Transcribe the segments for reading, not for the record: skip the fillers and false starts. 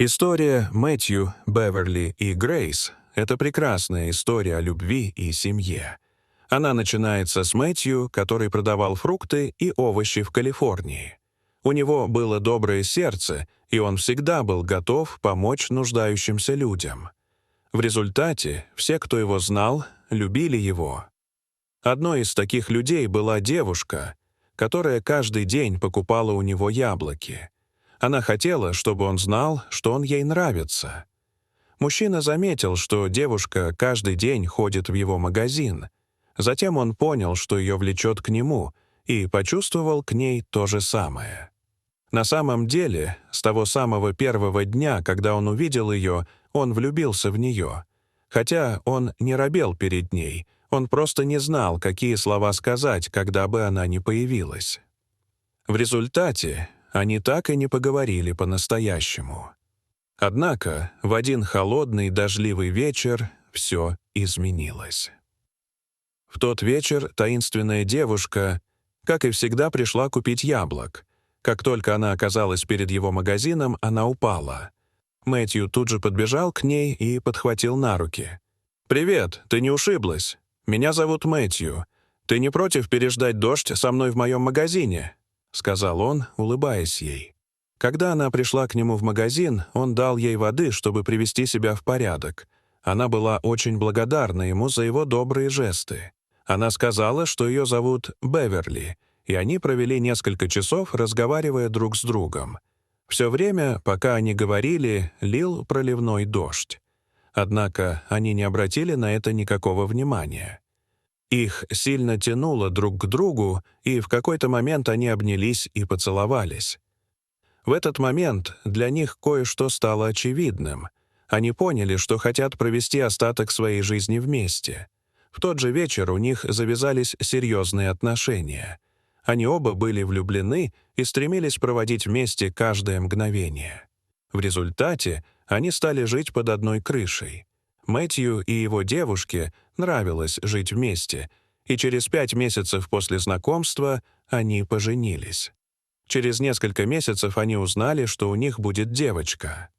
История Мэтью, Беверли и Грейс — это прекрасная история о любви и семье. Она начинается с Мэтью, который продавал фрукты и овощи в Калифорнии. У него было доброе сердце, и он всегда был готов помочь нуждающимся людям. В результате все, кто его знал, любили его. Одной из таких людей была девушка, которая каждый день покупала у него яблоки. Она хотела, чтобы он знал, что он ей нравится. Мужчина заметил, что девушка каждый день ходит в его магазин. Затем он понял, что ее влечет к нему, и почувствовал к ней то же самое. На самом деле, с того самого первого дня, когда он увидел ее, он влюбился в нее. Хотя он не робел перед ней, он просто не знал, какие слова сказать, когда бы она не появилась. В результате они так и не поговорили по-настоящему. Однако в один холодный дождливый вечер все изменилось. В тот вечер таинственная девушка, как и всегда, пришла купить яблок. Как только она оказалась перед его магазином, она упала. Мэтью тут же подбежал к ней и подхватил на руки. «Привет, ты не ушиблась? Меня зовут Мэтью. Ты не против переждать дождь со мной в моем магазине?» — сказал он, улыбаясь ей. Когда она пришла к нему в магазин, он дал ей воды, чтобы привести себя в порядок. Она была очень благодарна ему за его добрые жесты. Она сказала, что ее зовут Беверли, и они провели несколько часов, разговаривая друг с другом. Все время, пока они говорили, лил проливной дождь. Однако они не обратили на это никакого внимания. Их сильно тянуло друг к другу, и в какой-то момент они обнялись и поцеловались. В этот момент для них кое-что стало очевидным. Они поняли, что хотят провести остаток своей жизни вместе. В тот же вечер у них завязались серьезные отношения. Они оба были влюблены и стремились проводить вместе каждое мгновение. В результате они стали жить под одной крышей. Мэтью и его девушке нравилось жить вместе, и через 5 месяцев после знакомства они поженились. Через несколько месяцев они узнали, что у них будет девочка.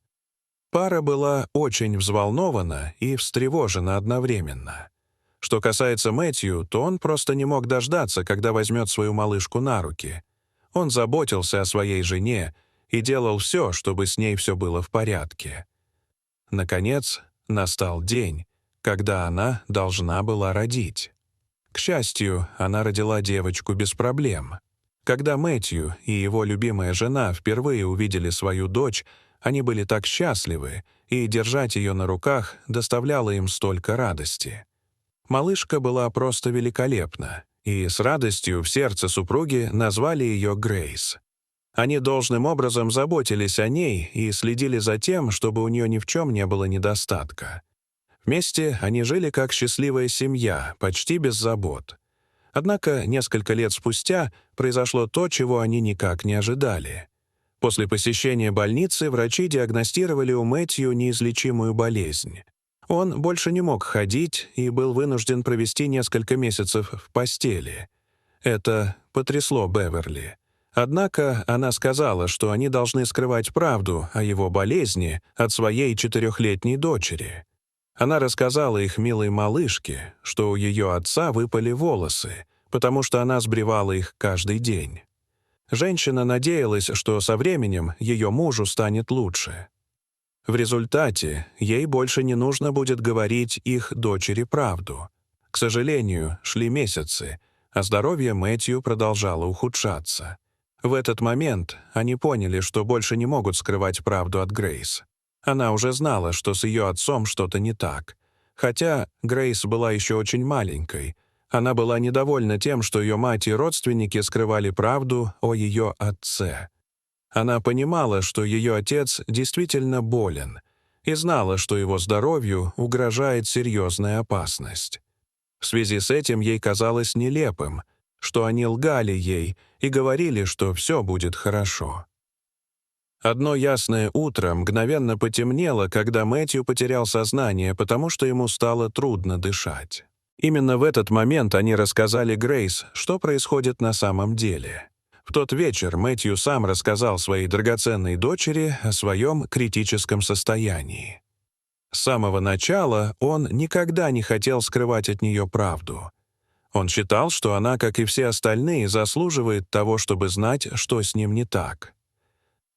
Пара была очень взволнована и встревожена одновременно. Что касается Мэтью, то он просто не мог дождаться, когда возьмет свою малышку на руки. Он заботился о своей жене и делал все, чтобы с ней все было в порядке. Наконец, настал день, когда она должна была родить. К счастью, она родила девочку без проблем. Когда Мэтью и его любимая жена впервые увидели свою дочь, они были так счастливы, и держать ее на руках доставляло им столько радости. Малышка была просто великолепна, и с радостью в сердце супруги назвали ее Грейс. Они должным образом заботились о ней и следили за тем, чтобы у нее ни в чем не было недостатка. Вместе они жили как счастливая семья, почти без забот. Однако несколько лет спустя произошло то, чего они никак не ожидали. После посещения больницы врачи диагностировали у Мэтью неизлечимую болезнь. Он больше не мог ходить и был вынужден провести несколько месяцев в постели. Это потрясло Беверли. Однако она сказала, что они должны скрывать правду о его болезни от своей 4-летней дочери. Она рассказала их милой малышке, что у ее отца выпали волосы, потому что она сбривала их каждый день. Женщина надеялась, что со временем ее мужу станет лучше. В результате ей больше не нужно будет говорить их дочери правду. К сожалению, шли месяцы, а здоровье Мэтью продолжало ухудшаться. В этот момент они поняли, что больше не могут скрывать правду от Грейс. Она уже знала, что с ее отцом что-то не так. Хотя Грейс была еще очень маленькой. Она была недовольна тем, что ее мать и родственники скрывали правду о ее отце. Она понимала, что ее отец действительно болен, и знала, что его здоровью угрожает серьезная опасность. В связи с этим ей казалось нелепым, что они лгали ей и говорили, что все будет хорошо. Одно ясное утро мгновенно потемнело, когда Мэтью потерял сознание, потому что ему стало трудно дышать. Именно в этот момент они рассказали Грейс, что происходит на самом деле. В тот вечер Мэтью сам рассказал своей драгоценной дочери о своем критическом состоянии. С самого начала он никогда не хотел скрывать от нее правду. Он считал, что она, как и все остальные, заслуживает того, чтобы знать, что с ним не так.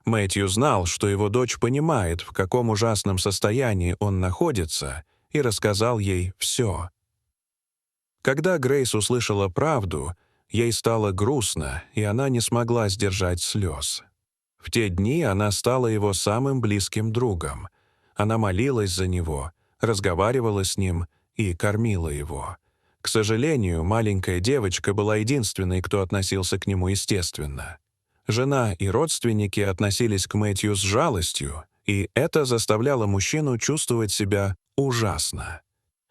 Мэтью знал, что его дочь понимает, в каком ужасном состоянии он находится, и рассказал ей все. Когда Грейс услышала правду, ей стало грустно, и она не смогла сдержать слез. В те дни она стала его самым близким другом. Она молилась за него, разговаривала с ним и кормила его. К сожалению, маленькая девочка была единственной, кто относился к нему естественно. Жена и родственники относились к Мэтью с жалостью, и это заставляло мужчину чувствовать себя ужасно.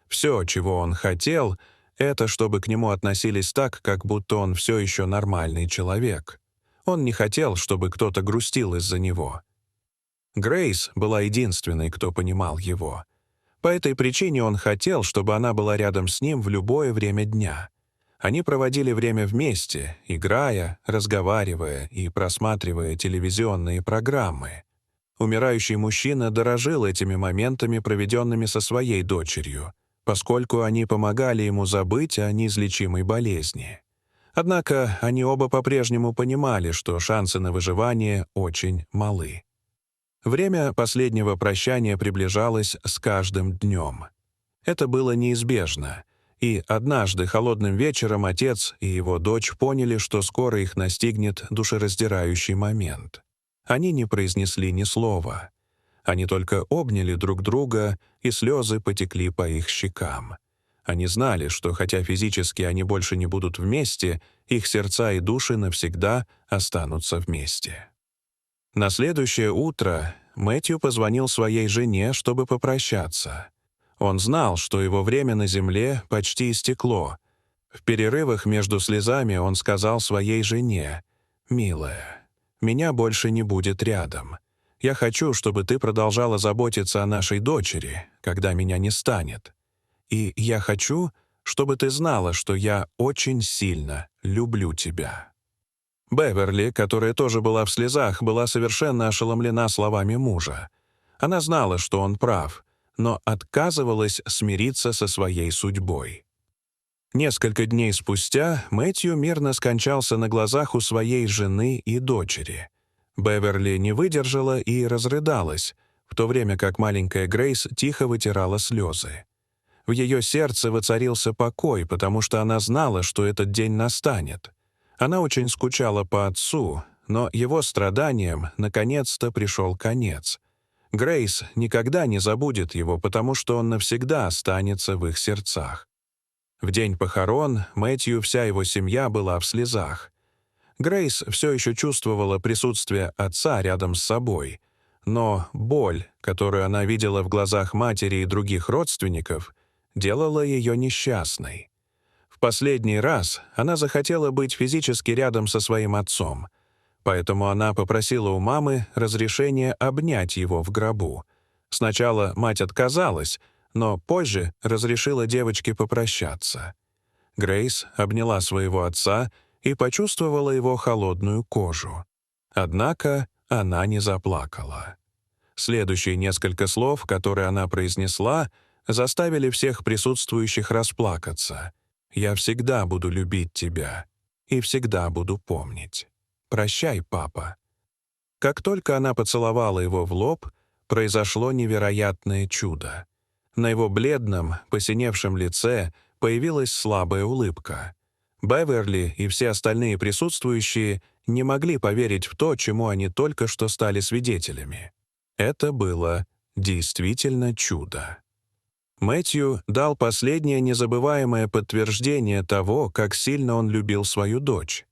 Все, чего он хотел, это чтобы к нему относились так, как будто он все еще нормальный человек. Он не хотел, чтобы кто-то грустил из-за него. Грейс была единственной, кто понимал его. По этой причине он хотел, чтобы она была рядом с ним в любое время дня. Они проводили время вместе, играя, разговаривая и просматривая телевизионные программы. Умирающий мужчина дорожил этими моментами, проведенными со своей дочерью, поскольку они помогали ему забыть о неизлечимой болезни. Однако они оба по-прежнему понимали, что шансы на выживание очень малы. Время последнего прощания приближалось с каждым днем. Это было неизбежно, и однажды холодным вечером отец и его дочь поняли, что скоро их настигнет душераздирающий момент. Они не произнесли ни слова. Они только обняли друг друга, и слезы потекли по их щекам. Они знали, что хотя физически они больше не будут вместе, их сердца и души навсегда останутся вместе. На следующее утро Мэтью позвонил своей жене, чтобы попрощаться. Он знал, что его время на земле почти истекло. В перерывах между слезами он сказал своей жене: «Милая, меня больше не будет рядом. Я хочу, чтобы ты продолжала заботиться о нашей дочери, когда меня не станет. И я хочу, чтобы ты знала, что я очень сильно люблю тебя». Беверли, которая тоже была в слезах, была совершенно ошеломлена словами мужа. Она знала, что он прав, но отказывалась смириться со своей судьбой. Несколько дней спустя Мэтью мирно скончался на глазах у своей жены и дочери. Беверли не выдержала и разрыдалась, в то время как маленькая Грейс тихо вытирала слезы. В ее сердце воцарился покой, потому что она знала, что этот день настанет. Она очень скучала по отцу, но его страданиям наконец-то пришел конец. Грейс никогда не забудет его, потому что он навсегда останется в их сердцах. В день похорон Мэтью вся его семья была в слезах. Грейс все еще чувствовала присутствие отца рядом с собой, но боль, которую она видела в глазах матери и других родственников, делала ее несчастной. В последний раз она захотела быть физически рядом со своим отцом, поэтому она попросила у мамы разрешения обнять его в гробу. Сначала мать отказалась, но позже разрешила девочке попрощаться. Грейс обняла своего отца и почувствовала его холодную кожу. Однако она не заплакала. Следующие несколько слов, которые она произнесла, заставили всех присутствующих расплакаться. «Я всегда буду любить тебя и всегда буду помнить. Прощай, папа». Как только она поцеловала его в лоб, произошло невероятное чудо. На его бледном, посиневшем лице появилась слабая улыбка. Беверли и все остальные присутствующие не могли поверить в то, чему они только что стали свидетелями. Это было действительно чудо. Мэтью дал последнее незабываемое подтверждение того, как сильно он любил свою дочь.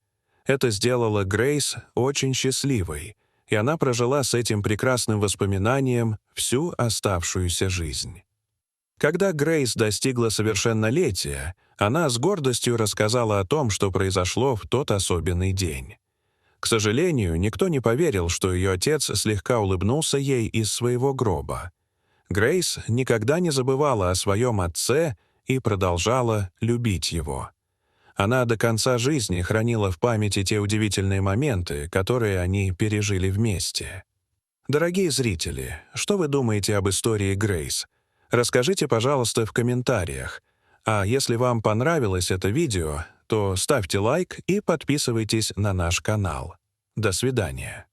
Это сделало Грейс очень счастливой, и она прожила с этим прекрасным воспоминанием всю оставшуюся жизнь. Когда Грейс достигла совершеннолетия, она с гордостью рассказала о том, что произошло в тот особенный день. К сожалению, никто не поверил, что ее отец слегка улыбнулся ей из своего гроба. Грейс никогда не забывала о своем отце и продолжала любить его. Она до конца жизни хранила в памяти те удивительные моменты, которые они пережили вместе. Дорогие зрители, что вы думаете об истории Грейс? Расскажите, пожалуйста, в комментариях. А если вам понравилось это видео, то ставьте лайк и подписывайтесь на наш канал. До свидания.